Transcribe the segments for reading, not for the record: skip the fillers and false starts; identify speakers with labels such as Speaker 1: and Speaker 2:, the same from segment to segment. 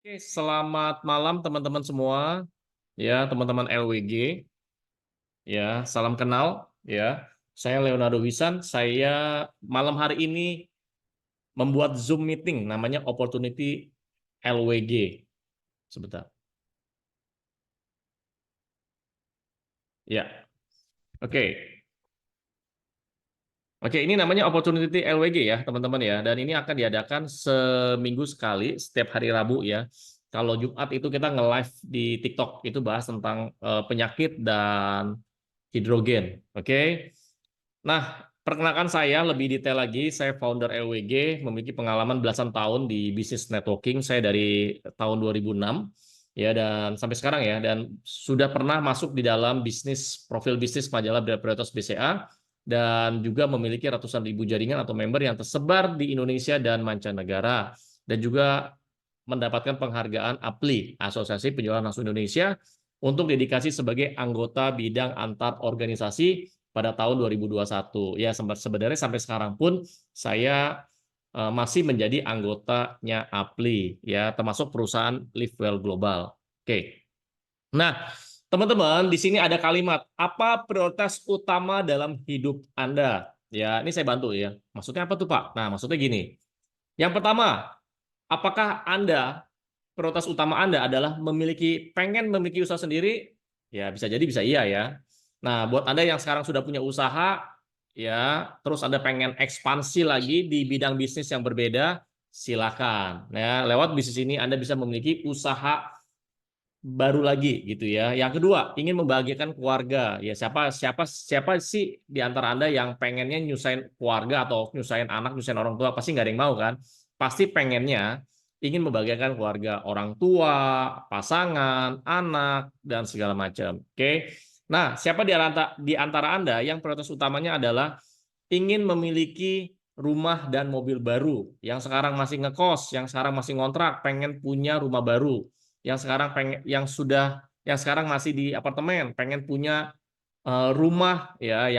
Speaker 1: Oke, selamat malam teman-teman semua, ya teman-teman LWG, ya salam kenal, ya. Saya Leonardo Wisan. Saya malam hari ini membuat Zoom meeting, namanya Opportunity LWG. Sebentar, ya. Oke, oke. Ini namanya Opportunity LWG ya, teman-teman ya. Dan ini akan diadakan seminggu sekali, setiap hari Rabu ya. Kalau Jumat itu kita nge-live di TikTok, itu bahas tentang penyakit dan hidrogen. Oke. Nah, perkenalkan saya lebih detail lagi. Saya founder LWG, memiliki pengalaman belasan tahun di bisnis networking. Saya dari tahun 2006 ya, dan sampai sekarang ya, dan sudah pernah masuk di dalam profil bisnis majalah Prioritas BCA, dan juga memiliki ratusan ribu jaringan atau member yang tersebar di Indonesia dan mancanegara, dan juga mendapatkan penghargaan APLI, Asosiasi Penjualan Langsung Indonesia, untuk dedikasi sebagai anggota bidang antar organisasi pada tahun 2021. Ya, sebenarnya sampai sekarang pun saya masih menjadi anggotanya APLI, ya, termasuk perusahaan Livewell Global. Oke. Nah, teman-teman, di sini ada kalimat, apa prioritas utama dalam hidup Anda? Ya, ini saya bantu ya. Maksudnya apa tuh, Pak? Nah, maksudnya gini. Yang pertama, apakah prioritas utama Anda adalah pengen memiliki usaha sendiri? Ya, bisa jadi bisa iya ya. Nah, buat Anda yang sekarang sudah punya usaha, ya, terus Anda pengen ekspansi lagi di bidang bisnis yang berbeda, silakan. Ya, lewat bisnis ini Anda bisa memiliki usaha baru lagi gitu ya. Yang kedua, ingin membahagiakan keluarga. Ya, siapa siapa siapa sih di antara Anda yang pengennya nyusahin keluarga atau nyusahin anak, nyusahin orang tua? Pasti nggak ada yang mau kan? Pasti pengennya ingin membahagiakan keluarga, orang tua, pasangan, anak, dan segala macam. Oke. Nah, siapa di antara Anda yang prioritas utamanya adalah ingin memiliki rumah dan mobil baru, yang sekarang masih ngekos, yang sekarang masih ngontrak, pengen punya rumah baru, yang sekarang yang sekarang masih di apartemen, pengen punya rumah ya,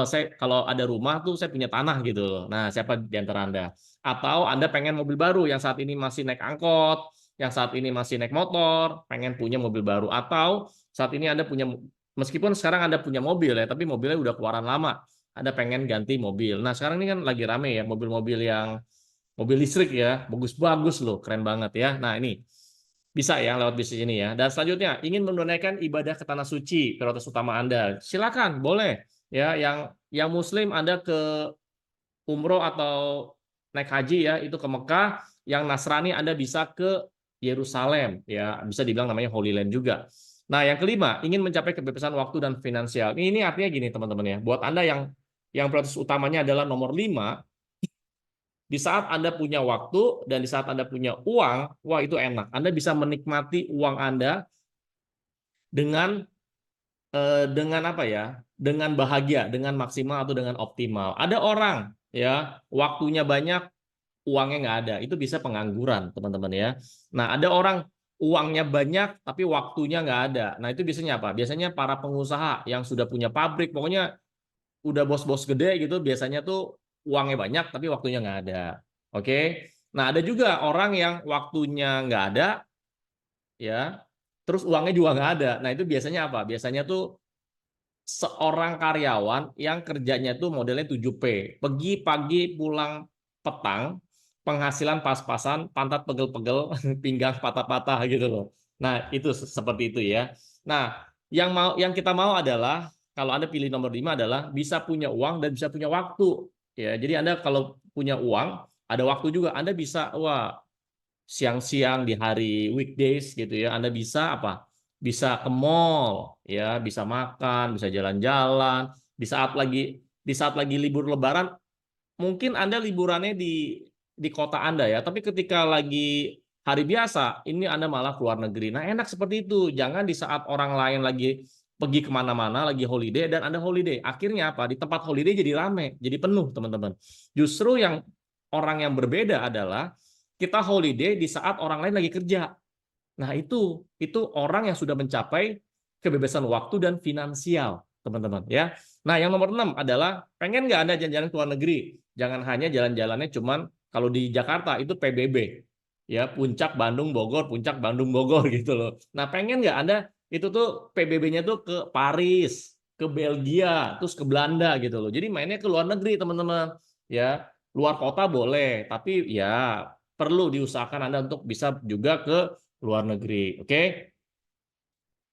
Speaker 1: saya kalau ada rumah tuh saya punya tanah gitu. Nah, siapa di antara Anda? Atau Anda pengen mobil baru, yang saat ini masih naik angkot, yang saat ini masih naik motor, pengen punya mobil baru, atau saat ini Anda punya, meskipun sekarang Anda punya mobil ya, tapi mobilnya udah keluaran lama, Anda pengen ganti mobil. Nah, sekarang ini kan lagi rame ya mobil-mobil yang mobil listrik ya, bagus-bagus loh, keren banget ya. Nah, ini bisa ya lewat bisnis ini ya. Dan selanjutnya, ingin menunaikan ibadah ke tanah suci, prioritas utama Anda. Silakan, boleh. Ya, yang Muslim Anda ke umroh atau naik haji ya, itu ke Mekah. Yang Nasrani Anda bisa ke Yerusalem, ya, bisa dibilang namanya Holy Land juga. Nah, yang kelima, ingin mencapai kebebasan waktu dan finansial. Ini artinya gini, teman-teman ya. Buat Anda yang prioritas utamanya adalah nomor 5, di saat Anda punya waktu dan di saat Anda punya uang, wah itu enak. Anda bisa menikmati uang Anda dengan dengan apa ya? Dengan bahagia, dengan maksimal atau dengan optimal. Ada orang ya, waktunya banyak, uangnya nggak ada. Itu bisa pengangguran, teman-teman ya. Nah, ada orang uangnya banyak tapi waktunya nggak ada. Nah, itu biasanya apa? Biasanya para pengusaha yang sudah punya pabrik, pokoknya udah bos-bos gede gitu, biasanya tuh uangnya banyak tapi waktunya nggak ada. Oke. Nah, ada juga orang yang waktunya nggak ada, ya, terus uangnya juga nggak ada. Nah, itu biasanya apa? Biasanya tuh seorang karyawan yang kerjanya tuh modelnya 7P. Pergi pagi, pulang petang, penghasilan pas-pasan, pantat pegel-pegel, pinggang patah-patah gitu loh. Nah, itu seperti itu ya. Nah, yang kita mau adalah kalau Anda pilih nomor 5 adalah bisa punya uang dan bisa punya waktu. Ya, jadi Anda kalau punya uang, ada waktu juga. Anda bisa, wah, siang-siang di hari weekdays gitu ya, Anda bisa apa? Bisa ke mall, ya, bisa makan, bisa jalan-jalan. Di saat lagi libur Lebaran, mungkin Anda liburannya di kota Anda ya, tapi ketika lagi hari biasa, ini Anda malah keluar negeri. Nah, enak seperti itu. Jangan di saat orang lain lagi pergi kemana-mana, lagi holiday, dan Anda holiday. Akhirnya apa? Di tempat holiday jadi rame, jadi penuh, teman-teman. Justru yang orang yang berbeda adalah kita holiday di saat orang lain lagi kerja. Nah, itu orang yang sudah mencapai kebebasan waktu dan finansial, teman-teman ya. Nah, yang nomor 6 adalah pengen nggak Anda jalan-jalan ke luar negeri? Jangan hanya jalan-jalannya cuman kalau di Jakarta itu PBB. ya Puncak Bandung Bogor, Puncak Bandung Bogor gitu loh. Nah, pengen nggak Anda itu tuh PBB-nya tuh ke Paris, ke Belgia, terus ke Belanda gitu loh. Jadi mainnya ke luar negeri, teman-teman. Ya, luar kota boleh, tapi ya perlu diusahakan Anda untuk bisa juga ke luar negeri. Oke?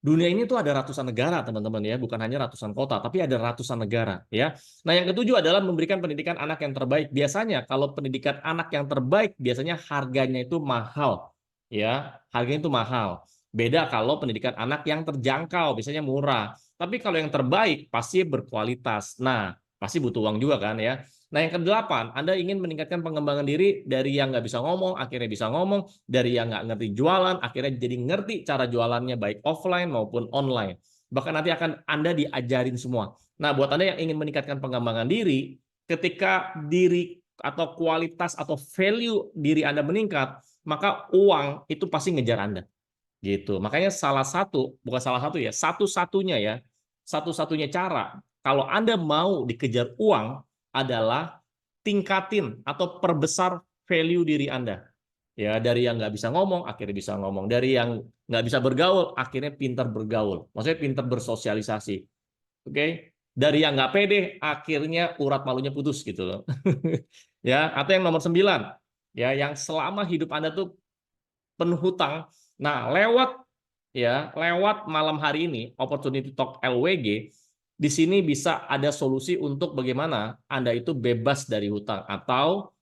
Speaker 1: Dunia ini tuh ada ratusan negara, teman-teman ya, bukan hanya ratusan kota, tapi ada ratusan negara ya. Nah, yang ketujuh adalah memberikan pendidikan anak yang terbaik. Biasanya kalau pendidikan anak yang terbaik biasanya harganya itu mahal. Ya, harganya itu mahal. Beda kalau pendidikan anak yang terjangkau, biasanya murah. Tapi kalau yang terbaik pasti berkualitas. Nah, pasti butuh uang juga kan ya. Nah, yang kedelapan, Anda ingin meningkatkan pengembangan diri dari yang nggak bisa ngomong, akhirnya bisa ngomong, dari yang nggak ngerti jualan, akhirnya jadi ngerti cara jualannya baik offline maupun online. Bahkan nanti akan Anda diajarin semua. Nah, buat Anda yang ingin meningkatkan pengembangan diri, ketika diri atau kualitas atau value diri Anda meningkat, maka uang itu pasti ngejar Anda. Gitu. Makanya salah satu, bukan salah satu ya, satu-satunya ya, satu-satunya cara kalau Anda mau dikejar uang adalah tingkatin atau perbesar value diri Anda. Ya, dari yang nggak bisa ngomong, akhirnya bisa ngomong. Dari yang nggak bisa bergaul, akhirnya pintar bergaul. Maksudnya pintar bersosialisasi. Oke? Dari yang nggak pede, akhirnya urat malunya putus gitu loh. Ya, atau yang nomor 9, ya, yang selama hidup Anda tuh penuh hutang. Nah, lewat malam hari ini, Opportunity Talk LWG, di sini bisa ada solusi untuk bagaimana Anda itu bebas dari hutang atau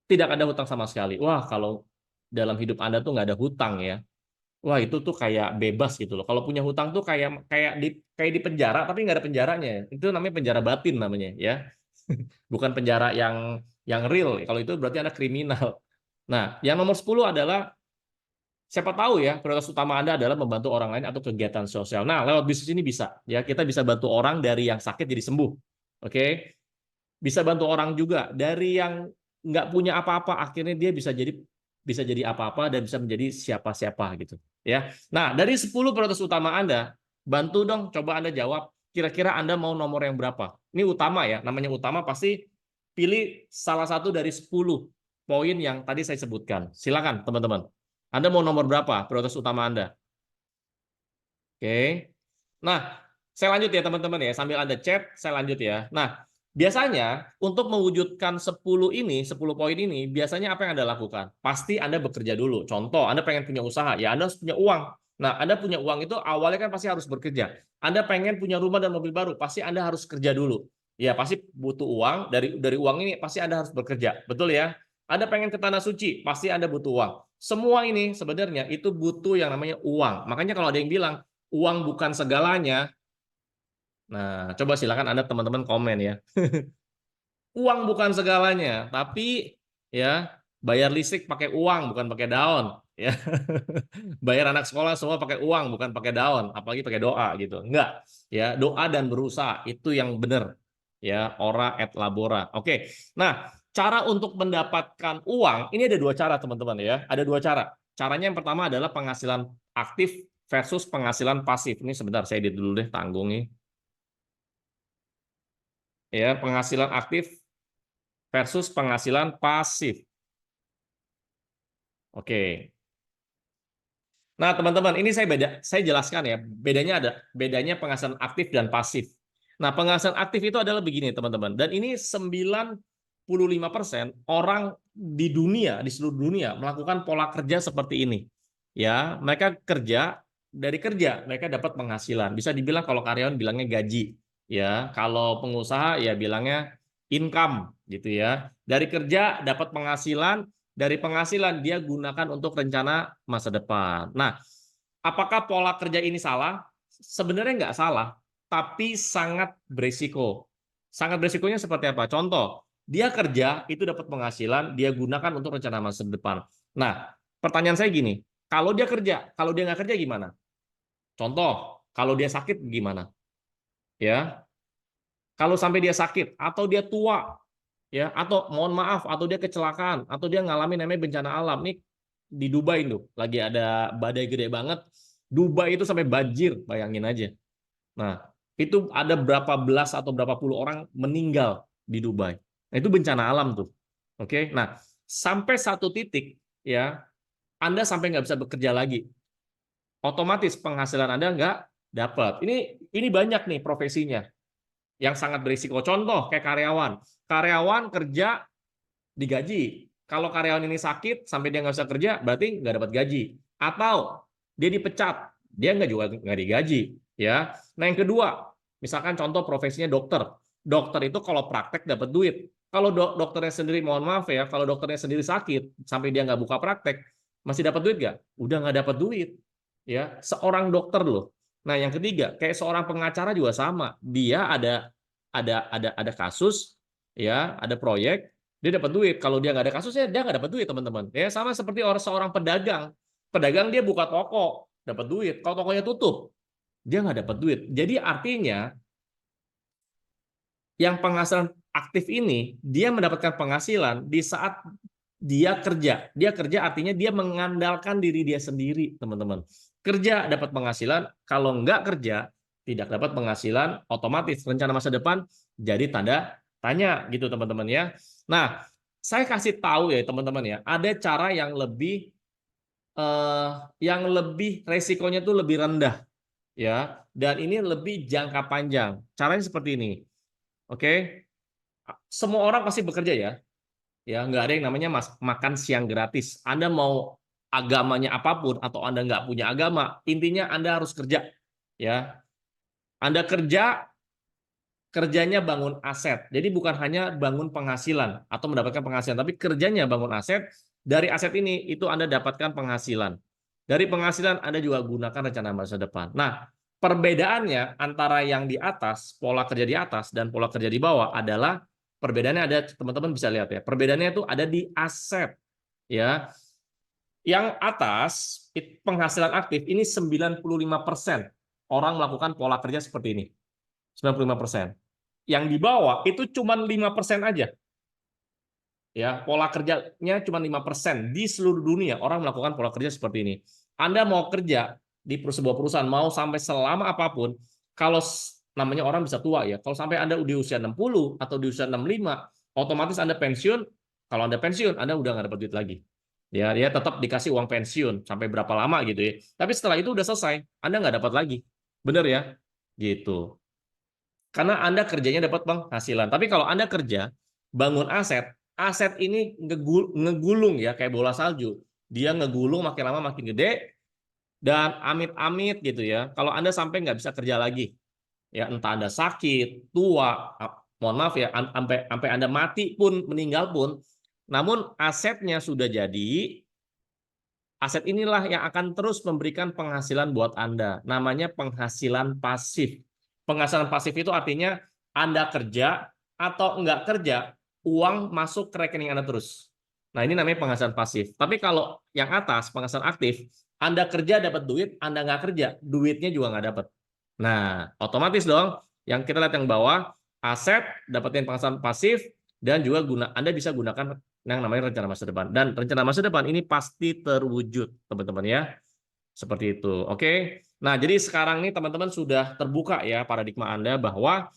Speaker 1: tidak ada hutang sama sekali. Wah, kalau dalam hidup Anda tuh nggak ada hutang ya. Wah, itu tuh kayak bebas gitu loh. Kalau punya hutang tuh kayak di penjara tapi nggak ada penjaranya. Itu namanya penjara batin namanya ya. Bukan penjara yang real. Kalau itu berarti Anda kriminal. Nah, yang nomor 10 adalah siapa tahu ya prioritas utama Anda adalah membantu orang lain atau kegiatan sosial. Nah, lewat bisnis ini bisa ya kita bisa bantu orang dari yang sakit jadi sembuh. Oke, bisa bantu orang juga dari yang nggak punya apa-apa akhirnya dia bisa jadi apa-apa dan bisa menjadi siapa-siapa gitu ya. Nah, dari 10 prioritas utama Anda, bantu dong coba Anda jawab kira-kira Anda mau nomor yang berapa. Ini utama ya, namanya utama pasti pilih salah satu dari 10 poin yang tadi saya sebutkan. Silakan teman-teman. Anda mau nomor berapa prioritas utama Anda? Oke. Nah, saya lanjut ya teman-teman ya. Sambil Anda chat, saya lanjut ya. Nah, biasanya untuk mewujudkan 10 ini, 10 poin ini, biasanya apa yang Anda lakukan? Pasti Anda bekerja dulu. Contoh, Anda pengen punya usaha, ya Anda harus punya uang. Nah, Anda punya uang itu awalnya kan pasti harus bekerja. Anda pengen punya rumah dan mobil baru, pasti Anda harus kerja dulu. Ya, pasti butuh uang. Dari uang ini pasti Anda harus bekerja. Betul ya? Anda pengen ke tanah suci, pasti Anda butuh uang. Semua ini sebenarnya itu butuh yang namanya uang. Makanya kalau ada yang bilang, uang bukan segalanya. Nah, coba silakan Anda teman-teman komen ya. Uang bukan segalanya, tapi ya bayar listrik pakai uang bukan pakai daun ya. Bayar anak sekolah semua pakai uang bukan pakai daun, apalagi pakai doa gitu. Enggak, ya doa dan berusaha itu yang benar. Ya, ora et labora. Oke. Nah, cara untuk mendapatkan uang ini ada dua cara teman-teman ya. Ada dua cara. Caranya yang pertama adalah penghasilan aktif versus penghasilan pasif. Ini sebentar saya edit dulu deh tanggung nih. Ya, penghasilan aktif versus penghasilan pasif. Oke. Nah, teman-teman, ini saya jelaskan ya. Bedanya penghasilan aktif dan pasif. Nah, penghasilan aktif itu adalah begini, teman-teman. Dan ini 95% orang di dunia, di seluruh dunia melakukan pola kerja seperti ini. Ya, mereka kerja, mereka dapat penghasilan. Bisa dibilang kalau karyawan bilangnya gaji, ya. Kalau pengusaha ya bilangnya income gitu ya. Dari kerja dapat penghasilan, dari penghasilan dia gunakan untuk rencana masa depan. Nah, apakah pola kerja ini salah? Sebenarnya nggak salah, tapi sangat berisiko. Sangat berisikonya seperti apa? Contoh, dia kerja itu dapat penghasilan, dia gunakan untuk rencana masa depan. Nah, pertanyaan saya gini, kalau dia kerja, kalau dia nggak kerja gimana? Contoh, kalau dia sakit gimana? Ya, kalau sampai dia sakit atau dia tua, ya atau mohon maaf atau dia kecelakaan atau dia ngalamin namanya bencana alam nih di Dubai tuh lagi ada badai gede banget. Dubai itu sampai banjir, bayangin aja. Nah, itu ada berapa belas atau berapa puluh orang meninggal di Dubai. Nah, itu bencana alam tuh. Oke. Nah, sampai satu titik ya Anda sampai nggak bisa bekerja lagi. Otomatis penghasilan Anda nggak dapat. Ini banyak nih profesinya yang sangat berisiko. Contoh kayak karyawan. Karyawan kerja digaji. Kalau karyawan ini sakit sampai dia nggak bisa kerja, berarti nggak dapat gaji. Atau dia dipecat, dia nggak digaji. Ya. Nah yang kedua, misalkan contoh profesinya dokter. Dokter itu kalau praktek dapat duit. Kalau dokternya sendiri, mohon maaf ya, kalau dokternya sendiri sakit sampai dia nggak buka praktek, masih dapat duit nggak? Udah nggak dapat duit. Ya, seorang dokter loh. Nah yang ketiga, kayak seorang pengacara juga sama. Dia ada kasus, ya, ada proyek, dia dapat duit. Kalau dia nggak ada kasusnya, dia nggak dapat duit, teman-teman. Ya, sama seperti seorang pedagang. Pedagang dia buka toko, dapat duit. Kalau tokonya tutup, dia nggak dapat duit. Jadi artinya, yang penghasilan aktif ini, dia mendapatkan penghasilan di saat dia kerja. Dia kerja artinya dia mengandalkan diri dia sendiri, teman-teman. Kerja dapat penghasilan, kalau nggak kerja, tidak dapat penghasilan, otomatis rencana masa depan jadi tanda tanya gitu teman-teman ya. Nah, saya kasih tahu ya teman-teman ya, ada cara yang lebih resikonya tuh lebih rendah ya, dan ini lebih jangka panjang. Caranya seperti ini. Oke. Semua orang pasti bekerja ya. Ya, nggak ada yang namanya makan siang gratis. Anda mau agamanya apapun atau Anda nggak punya agama, intinya Anda harus kerja. Ya, Anda kerjanya bangun aset. Jadi bukan hanya bangun penghasilan atau mendapatkan penghasilan, tapi kerjanya bangun aset. Dari aset ini itu Anda dapatkan penghasilan. Dari penghasilan Anda juga gunakan rencana masa depan. Nah, perbedaannya antara yang di atas, pola kerja di atas dan pola kerja di bawah adalah perbedaannya ada, teman-teman bisa lihat ya. Perbedaannya itu ada di aset ya. Yang atas penghasilan aktif ini 95% orang melakukan pola kerja seperti ini. 95%. Yang di bawah itu cuma 5% aja. Ya, pola kerjanya cuma 5% di seluruh dunia orang melakukan pola kerja seperti ini. Anda mau kerja di sebuah perusahaan mau sampai selama apapun, kalau namanya orang bisa tua ya. Kalau sampai Anda di usia 60 atau di usia 65, otomatis Anda pensiun. Kalau Anda pensiun, Anda udah nggak dapat duit lagi. Ya, dia tetap dikasih uang pensiun sampai berapa lama gitu ya. Tapi setelah itu udah selesai, Anda nggak dapat lagi. Benar ya? Gitu. Karena Anda kerjanya dapat penghasilan. Tapi kalau Anda kerja, bangun aset, aset ini ngegulung ya, kayak bola salju. Dia ngegulung makin lama makin gede, dan amit-amit gitu ya. Kalau Anda sampai nggak bisa kerja lagi, ya entah Anda sakit, tua, mohon maaf ya, sampai Anda mati pun, meninggal pun, namun asetnya sudah jadi, aset inilah yang akan terus memberikan penghasilan buat Anda. Namanya penghasilan pasif. Penghasilan pasif itu artinya Anda kerja atau enggak kerja, uang masuk ke rekening Anda terus. Nah, ini namanya penghasilan pasif. Tapi kalau yang atas, penghasilan aktif, Anda kerja dapat duit, Anda nggak kerja, duitnya juga nggak dapat. Nah, otomatis dong, yang kita lihat yang bawah, aset, dapetin penghasilan pasif, dan juga Anda bisa gunakan yang namanya rencana masa depan. Dan rencana masa depan ini pasti terwujud, teman-teman ya. Seperti itu. Oke. Nah, jadi sekarang ini teman-teman sudah terbuka ya paradigma Anda bahwa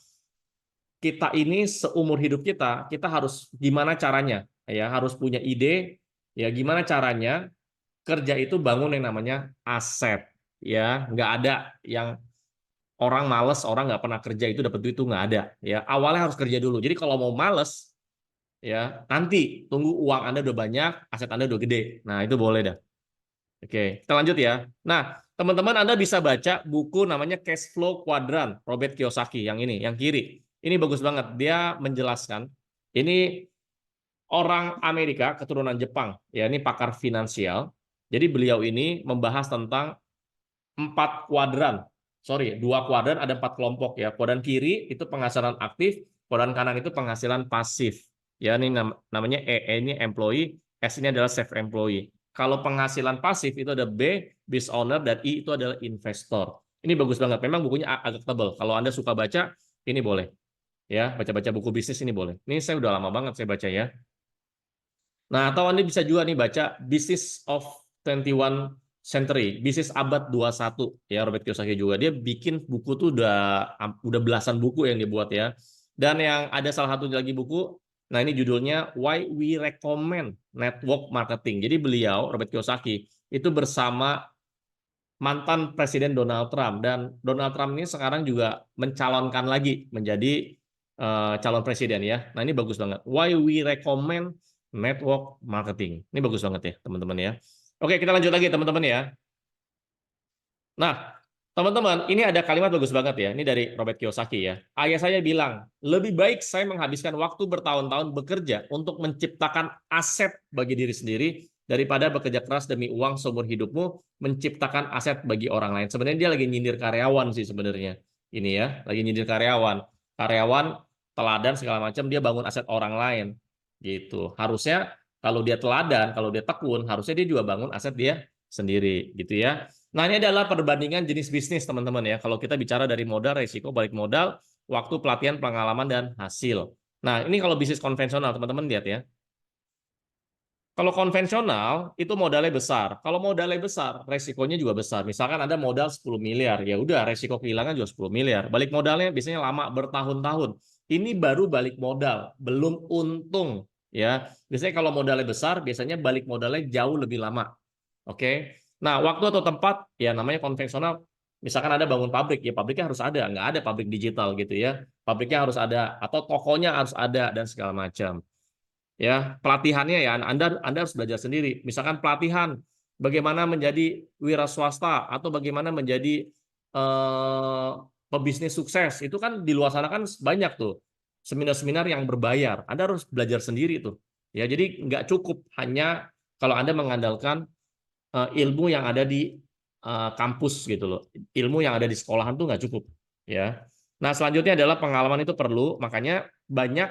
Speaker 1: kita ini seumur hidup kita harus gimana caranya ya, harus punya ide ya gimana caranya kerja itu bangun yang namanya aset ya. Nggak ada yang orang males, orang nggak pernah kerja itu dapat duit itu nggak ada ya. Awalnya harus kerja dulu. Jadi kalau mau males ya nanti tunggu uang Anda udah banyak, aset Anda udah gede. Nah, itu boleh dah. Oke, kita lanjut ya. Nah, teman-teman Anda bisa baca buku namanya Cash Flow Quadrant, Robert Kiyosaki, yang ini, yang kiri. Ini bagus banget. Dia menjelaskan, ini orang Amerika, keturunan Jepang, ya ini pakar finansial. Jadi beliau ini membahas tentang 4 kuadran. Sorry, 2 kuadran, ada 4 kelompok ya. Kuadran kiri itu penghasilan aktif, kuadran kanan itu penghasilan pasif. Ya, ini namanya E ini employee, S ini adalah self employee. Kalau penghasilan pasif itu ada B, business owner, dan I itu adalah investor. Ini bagus banget. Memang bukunya agak tebal. Kalau Anda suka baca, ini boleh. Ya, baca-baca buku bisnis ini boleh. Ini saya udah lama banget saya baca ya. Nah, atau Anda bisa juga nih baca Business of 21 Century, bisnis abad 21 ya, Robert Kiyosaki juga. Dia bikin buku tuh udah belasan buku yang dibuat ya. Dan yang ada salah satu lagi buku Nah, ini judulnya Why We Recommend Network Marketing. Jadi beliau, Robert Kiyosaki, itu bersama mantan Presiden Donald Trump. Dan Donald Trump ini sekarang juga mencalonkan lagi menjadi calon presiden ya. Nah, ini bagus banget. Why We Recommend Network Marketing. Ini bagus banget ya, teman-teman ya. Oke, kita lanjut lagi, teman-teman ya. Nah, teman-teman, ini ada kalimat bagus banget ya. Ini dari Robert Kiyosaki ya. Ayah saya bilang, lebih baik saya menghabiskan waktu bertahun-tahun bekerja untuk menciptakan aset bagi diri sendiri daripada bekerja keras demi uang seumur hidupmu menciptakan aset bagi orang lain. Sebenarnya dia lagi nyindir karyawan sih sebenarnya. Ini ya, lagi nyindir karyawan. Karyawan teladan segala macam, dia bangun aset orang lain. Gitu. Harusnya kalau dia teladan, kalau dia tekun, harusnya dia juga bangun aset dia sendiri gitu ya. Nah, ini adalah perbandingan jenis bisnis, teman-teman ya. Kalau kita bicara dari modal, risiko, balik modal, waktu pelatihan, pengalaman, dan hasil. Nah, ini kalau bisnis konvensional, teman-teman lihat ya. Kalau konvensional, itu modalnya besar. Kalau modalnya besar, resikonya juga besar. Misalkan ada modal 10 miliar, ya udah resiko kehilangan juga 10 miliar. Balik modalnya biasanya lama, bertahun-tahun. Ini baru balik modal, belum untung. Ya, biasanya kalau modalnya besar, biasanya balik modalnya jauh lebih lama. Oke. Nah, waktu atau tempat ya namanya konvensional. Misalkan ada bangun pabrik, ya pabriknya harus ada. Nggak ada pabrik digital gitu ya. Pabriknya harus ada atau tokonya harus ada dan segala macam. Ya, pelatihannya ya Anda harus belajar sendiri. Misalkan pelatihan bagaimana menjadi wira swasta atau bagaimana menjadi pebisnis sukses. Itu kan di luar sana kan banyak tuh seminar-seminar yang berbayar. Anda harus belajar sendiri tuh. Ya, jadi nggak cukup hanya kalau Anda mengandalkan ilmu yang ada di kampus gitu loh. Ilmu yang ada di sekolahan tuh nggak cukup ya. Nah, selanjutnya adalah pengalaman itu perlu, makanya banyak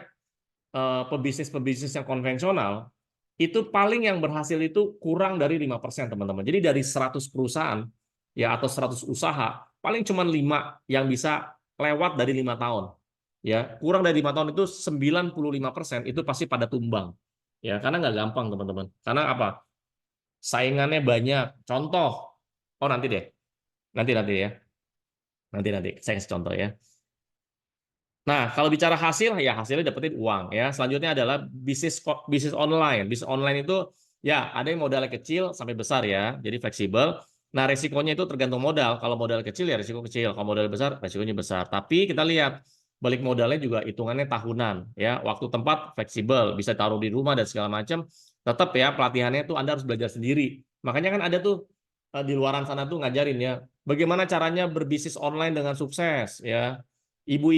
Speaker 1: pebisnis-pebisnis yang konvensional itu paling yang berhasil itu kurang dari 5%, teman-teman. Jadi dari 100 perusahaan ya atau 100 usaha, paling cuma 5 yang bisa lewat dari 5 tahun. Ya, kurang dari 5 tahun itu 95% itu pasti pada tumbang. Ya, karena nggak gampang, teman-teman. Karena apa? Saingannya banyak. Contoh, oh nanti deh, nanti ya, nanti saya kasih contoh ya. Nah, kalau bicara hasil, ya hasilnya dapetin uang ya. Selanjutnya adalah bisnis bisnis online. Bisnis online itu ya ada yang modalnya kecil sampai besar ya, jadi fleksibel. Nah, resikonya itu tergantung modal. Kalau modal kecil ya risiko kecil, kalau modal besar resikonya besar. Tapi kita lihat balik modalnya juga hitungannya tahunan ya. Waktu tempat fleksibel, bisa taruh di rumah dan segala macam. Tetap ya pelatihannya itu Anda harus belajar sendiri. Makanya kan ada tuh di luaran sana tuh ngajarin ya, bagaimana caranya berbisnis online dengan sukses ya, ibu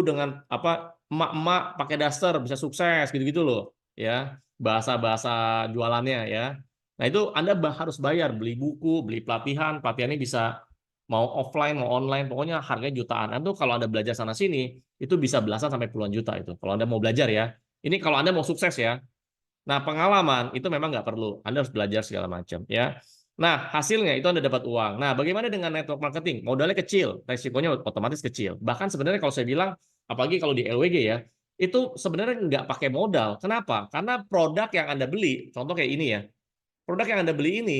Speaker 1: dengan apa, emak-emak pakai daster bisa sukses gitu-gitu loh ya, bahasa-bahasa jualannya ya. Nah, itu Anda harus bayar, beli buku, beli pelatihan. Pelatihannya bisa mau offline mau online, pokoknya harganya jutaan. Itu kalau Anda belajar sana sini itu bisa belasan sampai puluhan juta itu kalau Anda mau belajar ya. Ini kalau Anda mau sukses ya. Nah, pengalaman itu memang nggak perlu. Anda harus belajar segala macam ya. Nah, hasilnya itu Anda dapat uang. Nah, bagaimana dengan network marketing? Modalnya kecil, resikonya otomatis kecil. Bahkan sebenarnya kalau saya bilang, apalagi kalau di LWG ya, itu sebenarnya nggak pakai modal. Kenapa? Karena produk yang Anda beli, contoh kayak ini ya, produk yang Anda beli ini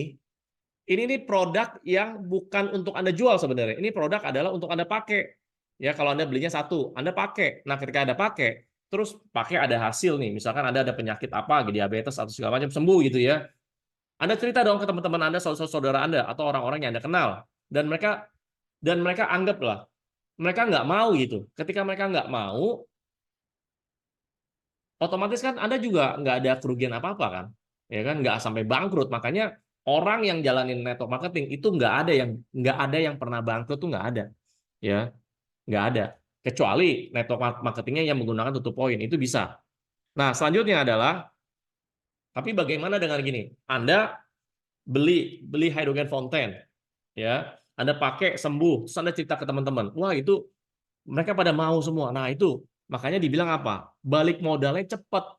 Speaker 1: nih produk yang bukan untuk Anda jual sebenarnya. Ini produk adalah untuk Anda pakai. Ya, kalau Anda belinya satu, Anda pakai. Nah, ketika Anda pakai, terus pakai ada hasil nih. Misalkan Anda ada penyakit apa, diabetes atau segala macam sembuh gitu ya. Anda cerita dong ke teman-teman Anda, saudara Anda atau orang-orang yang Anda kenal, dan mereka anggaplah mereka nggak mau gitu. Ketika mereka nggak mau, otomatis kan Anda juga nggak ada kerugian apa-apa kan, ya kan, nggak sampai bangkrut. Makanya orang yang jalanin network marketing itu nggak ada yang pernah bangkrut, tuh nggak ada, ya nggak ada. Kecuali network marketingnya yang menggunakan tutup poin itu bisa. Nah, selanjutnya adalah, tapi bagaimana dengan gini? Anda beli beli hydrogen fountain, ya, Anda pakai sembuh, terus Anda cerita ke teman-teman, wah itu mereka pada mau semua. Nah, itu makanya dibilang apa? Balik modalnya cepat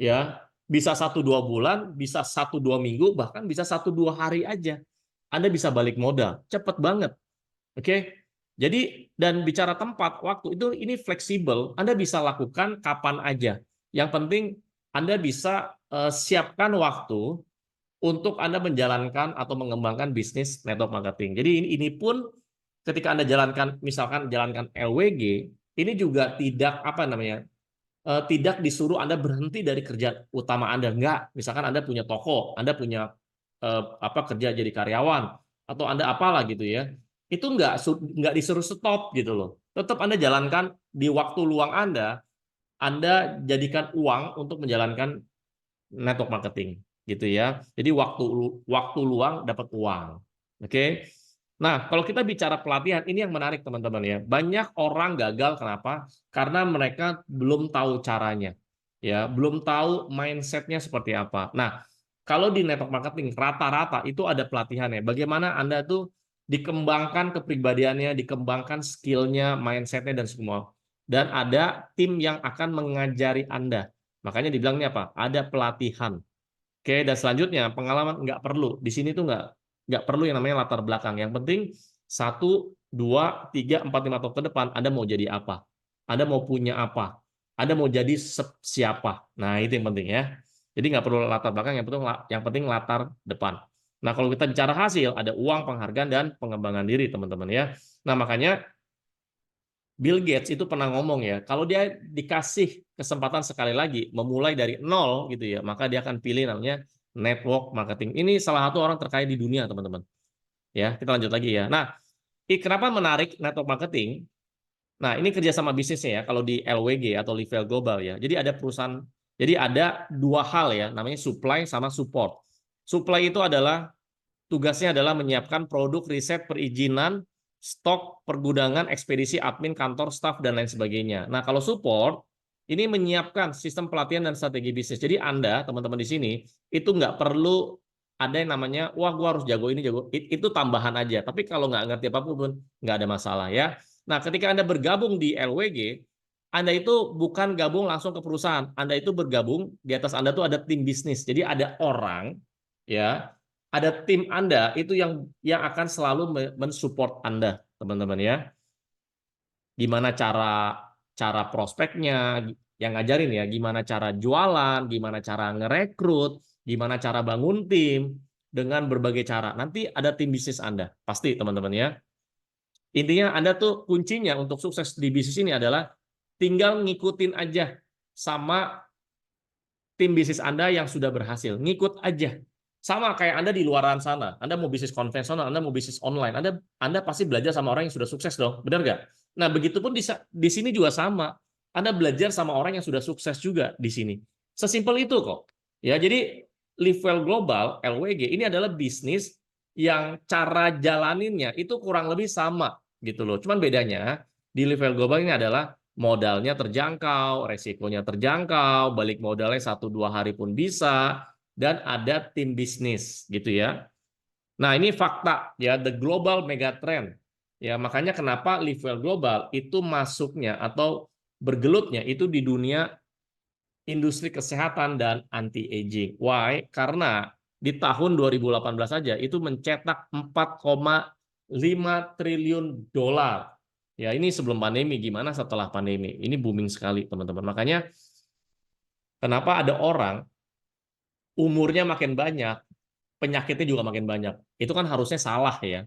Speaker 1: ya, bisa 1-2 bulan, bisa 1-2 minggu, bahkan bisa 1-2 hari aja Anda bisa balik modal cepat banget. Oke, jadi dan bicara tempat waktu itu ini fleksibel, Anda bisa lakukan kapan aja. Yang penting Anda bisa siapkan waktu untuk Anda menjalankan atau mengembangkan bisnis network marketing. Jadi ini pun ketika Anda jalankan, misalkan jalankan LWG, ini juga tidak apa namanya, tidak disuruh Anda berhenti dari kerja utama Anda. Enggak, misalkan Anda punya toko, Anda punya kerja jadi karyawan, atau Anda apalah gitu ya, itu enggak disuruh stop gitu loh. Tetap Anda jalankan di waktu luang Anda jadikan uang untuk menjalankan network marketing gitu ya. Jadi waktu luang dapat uang. Oke. Nah, kalau kita bicara pelatihan, ini yang menarik teman-teman ya. Banyak orang gagal kenapa? Karena mereka belum tahu caranya. Ya, belum tahu mindsetnya seperti apa. Nah, kalau di network marketing rata-rata itu ada pelatihannya. Bagaimana Anda tuh dikembangkan kepribadiannya, dikembangkan skillnya, mindsetnya dan semua. Dan ada tim yang akan mengajari Anda. Makanya dibilangnya apa? Ada pelatihan. Oke, dan selanjutnya pengalaman nggak perlu. Di sini tuh nggak perlu yang namanya latar belakang. Yang penting 1, 2, 3, 4, 5 tahun ke depan Anda mau jadi apa? Anda mau punya apa? Anda mau jadi siapa? Nah, itu yang penting ya. Jadi nggak perlu latar belakang, yang penting latar depan. Nah, kalau kita bicara hasil, ada uang, penghargaan, dan pengembangan diri, teman-teman ya. Nah, makanya Bill Gates itu pernah ngomong ya, kalau dia dikasih kesempatan sekali lagi memulai dari nol gitu ya, maka dia akan pilih namanya network marketing. Ini salah satu orang terkaya di dunia, teman-teman. Ya, kita lanjut lagi ya. Nah, kenapa menarik network marketing? Nah, ini kerjasama bisnisnya ya, kalau di LWG atau Level Global ya. Jadi ada perusahaan, jadi ada dua hal ya, namanya supply sama support. Supply itu adalah tugasnya adalah menyiapkan produk, riset, perizinan, stok, pergudangan, ekspedisi, admin, kantor, staf, dan lain sebagainya. Nah, kalau support, ini menyiapkan sistem pelatihan dan strategi bisnis. Jadi Anda, teman-teman di sini, itu nggak perlu ada yang namanya, wah, gua harus jago ini, jago. Itu tambahan aja. Tapi kalau nggak ngerti apapun, nggak ada masalah ya. Nah, ketika Anda bergabung di LWG, Anda itu bukan gabung langsung ke perusahaan. Anda itu bergabung, di atas Anda tuh ada tim bisnis. Jadi ada orang, ya, ada tim Anda itu yang akan selalu mensupport Anda, teman-teman ya. Gimana cara cara prospeknya, yang ngajarin ya, gimana cara jualan, gimana cara ngerekrut, gimana cara bangun tim dengan berbagai cara. Nanti ada tim bisnis Anda, pasti teman-teman ya. Intinya Anda tuh kuncinya untuk sukses di bisnis ini adalah tinggal ngikutin aja sama tim bisnis Anda yang sudah berhasil. Ngikut aja. Sama kayak Anda di luaran sana. Anda mau bisnis konvensional, Anda mau bisnis online. Anda pasti belajar sama orang yang sudah sukses dong. Benar nggak? Nah, begitupun di sini juga sama. Anda belajar sama orang yang sudah sukses juga di sini. Sesimpel itu kok. Ya, jadi Level Global, LWG, ini adalah bisnis yang cara jalaninnya itu kurang lebih sama gitu loh. Cuman bedanya di Level Global ini adalah modalnya terjangkau, resikonya terjangkau, balik modalnya 1-2 hari pun bisa, dan ada tim bisnis gitu ya. Nah, ini fakta ya, the global megatrend. Ya, makanya kenapa Level Global itu masuknya atau bergelutnya itu di dunia industri kesehatan dan anti-aging. Why? Karena di tahun 2018 saja itu mencetak 4,5 triliun dolar. Ya, ini sebelum pandemi, gimana setelah pandemi? Ini booming sekali, teman-teman. Makanya kenapa ada orang umurnya makin banyak, penyakitnya juga makin banyak. Itu kan harusnya salah ya.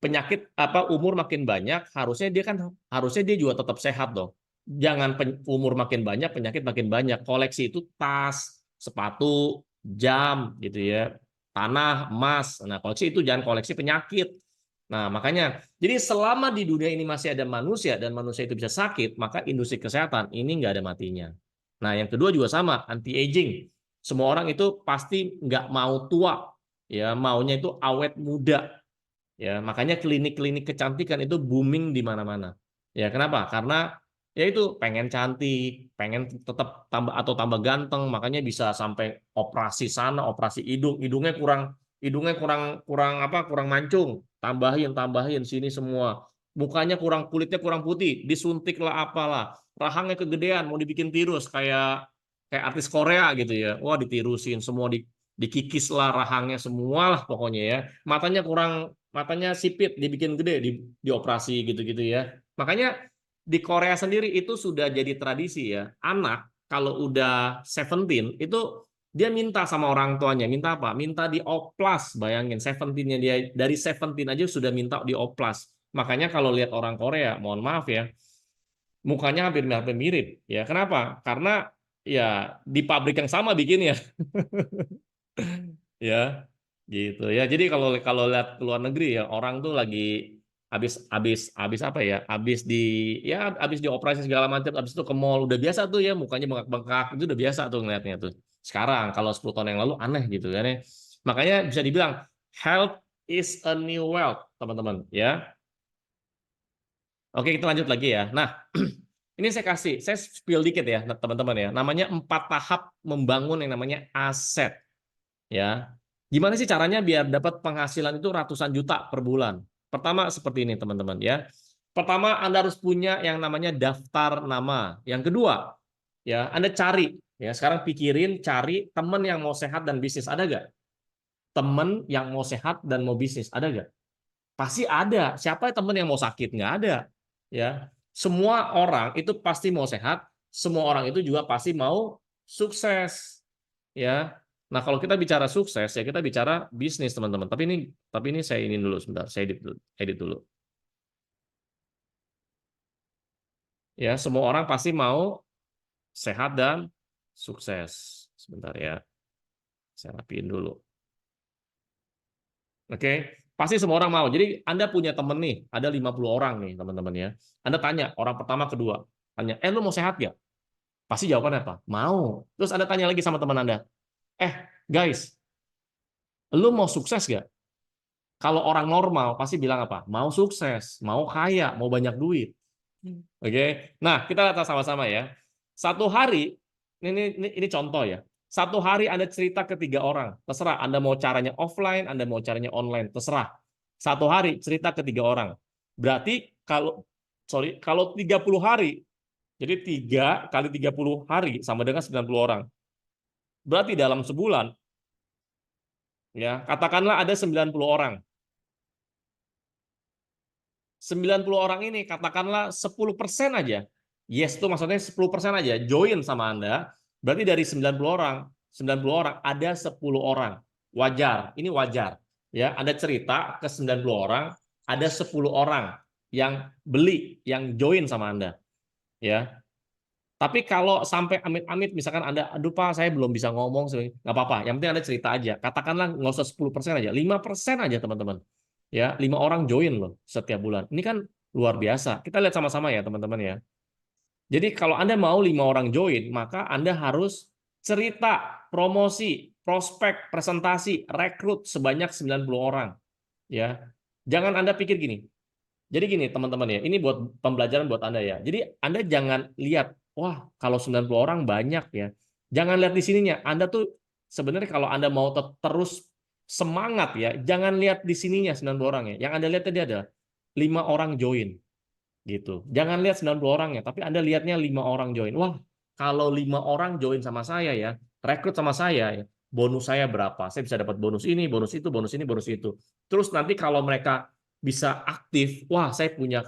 Speaker 1: Penyakit apa umur makin banyak, harusnya dia juga tetap sehat dong. Jangan umur makin banyak, penyakit makin banyak. Koleksi itu tas, sepatu, jam gitu ya. Tanah, emas. Nah, koleksi itu jangan koleksi penyakit. Nah, makanya, jadi selama di dunia ini masih ada manusia dan manusia itu bisa sakit, maka industri kesehatan ini nggak ada matinya. Nah, yang kedua juga sama, anti-aging. Semua orang itu pasti nggak mau tua, ya maunya itu awet muda. Ya, makanya klinik-klinik kecantikan itu booming di mana-mana. Ya, kenapa? Karena ya itu pengen cantik, pengen tetap tambah ganteng, makanya bisa sampai operasi sana, operasi hidungnya kurang kurang apa? Kurang mancung, tambahin sini semua. Mukanya kulitnya kurang putih, disuntik lah apalah. Rahangnya kegedean, mau dibikin tirus kayak kayak artis Korea gitu ya. Wah, ditirusin semua dikikis lah rahangnya semua lah pokoknya ya. Matanya sipit dibikin gede dioperasi gitu-gitu ya. Makanya di Korea sendiri itu sudah jadi tradisi ya. Anak kalau udah 17 itu dia minta sama orang tuanya, minta apa? Minta dioplas. Bayangin 17-nya dia dari 17 aja sudah minta dioplas. Makanya kalau lihat orang Korea, mohon maaf ya, mukanya hampir mirip ya. Kenapa? Karena ya di pabrik yang sama bikinnya ya gitu ya. Jadi kalau kalau lihat ke luar negeri ya, orang tuh lagi habis apa ya, habis dioperasi segala macam, habis itu ke mall, udah biasa tuh ya, mukanya bengkak-bengkak, itu udah biasa tuh ngeliatnya tuh. Sekarang kalau 10 tahun yang lalu aneh gitu kan ya. Makanya bisa dibilang health is a new wealth, teman-teman ya. Oke, kita lanjut lagi ya. Nah, ini saya spill dikit ya, teman-teman ya. Namanya 4 tahap membangun yang namanya aset. Ya, gimana sih caranya biar dapat penghasilan itu ratusan juta per bulan? Pertama seperti ini teman-teman ya. Pertama Anda harus punya yang namanya daftar nama. Yang kedua ya Anda cari ya. Sekarang pikirin cari teman yang mau sehat dan bisnis, ada nggak? Teman yang mau sehat dan mau bisnis, ada nggak? Pasti ada. Siapa teman yang mau sakit? Nggak ada. Ya, semua orang itu pasti mau sehat. Semua orang itu juga pasti mau sukses. Ya. Nah, kalau kita bicara sukses ya kita bicara bisnis, teman-teman. Tapi ini saya ini dulu sebentar, saya edit dulu. Edit dulu. Ya, semua orang pasti mau sehat dan sukses. Sebentar ya. Saya rapiin dulu. Oke, pasti semua orang mau. Jadi Anda punya temen nih, ada 50 orang nih, teman-teman ya. Anda tanya orang pertama, kedua, tanya, lu mau sehat gak? Pasti jawabannya apa? Mau. Terus Anda tanya lagi sama teman Anda, guys, lu mau sukses gak? Kalau orang normal pasti bilang apa? Mau sukses, mau kaya, mau banyak duit. Oke. Nah, kita lihat sama-sama ya. Satu hari, ini contoh ya. Satu hari Anda cerita ke 3 orang, terserah Anda mau caranya offline, Anda mau caranya online, terserah. Satu hari cerita ke 3 orang. Berarti kalau 30 hari, jadi 3 kali 30 hari sama dengan 90 orang. Berarti dalam sebulan, ya katakanlah ada 90 orang. 90 orang ini katakanlah 10% aja. Yes itu maksudnya 10% aja join sama Anda. Berarti dari 90 orang ada 10 orang. Wajar, ini wajar. Ya, Anda cerita ke 90 orang, ada 10 orang yang beli, yang join sama Anda. Ya. Tapi kalau sampai amit-amit misalkan Anda, aduh Pak, saya belum bisa ngomong, nggak apa-apa. Yang penting Anda cerita aja. Katakanlah nggak usah 10% aja, 5% aja teman-teman. Ya, 5 orang join loh setiap bulan. Ini kan luar biasa. Kita lihat sama-sama ya teman-teman ya. Jadi kalau Anda mau 5 orang join, maka Anda harus cerita, promosi, prospek, presentasi, rekrut sebanyak 90 orang. Ya, jangan Anda pikir gini. Jadi gini teman-teman ya, ini buat pembelajaran buat Anda ya. Jadi Anda jangan lihat, wah kalau 90 orang banyak ya. Jangan lihat di sininya. Anda tuh sebenarnya kalau Anda mau terus semangat ya, jangan lihat di sininya 90 orang ya. Yang Anda lihat tadi adalah 5 orang join gitu. Jangan lihat 90 orang ya, tapi Anda lihatnya 5 orang join. Wah, kalau 5 orang join sama saya ya, rekrut sama saya ya, bonus saya berapa? Saya bisa dapat bonus ini, bonus itu, bonus ini, bonus itu. Terus nanti kalau mereka bisa aktif, wah saya punya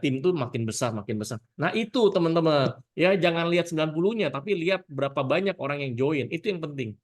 Speaker 1: tim tuh makin besar, makin besar. Nah itu teman-teman, ya jangan lihat 90-nya, tapi lihat berapa banyak orang yang join. Itu yang penting.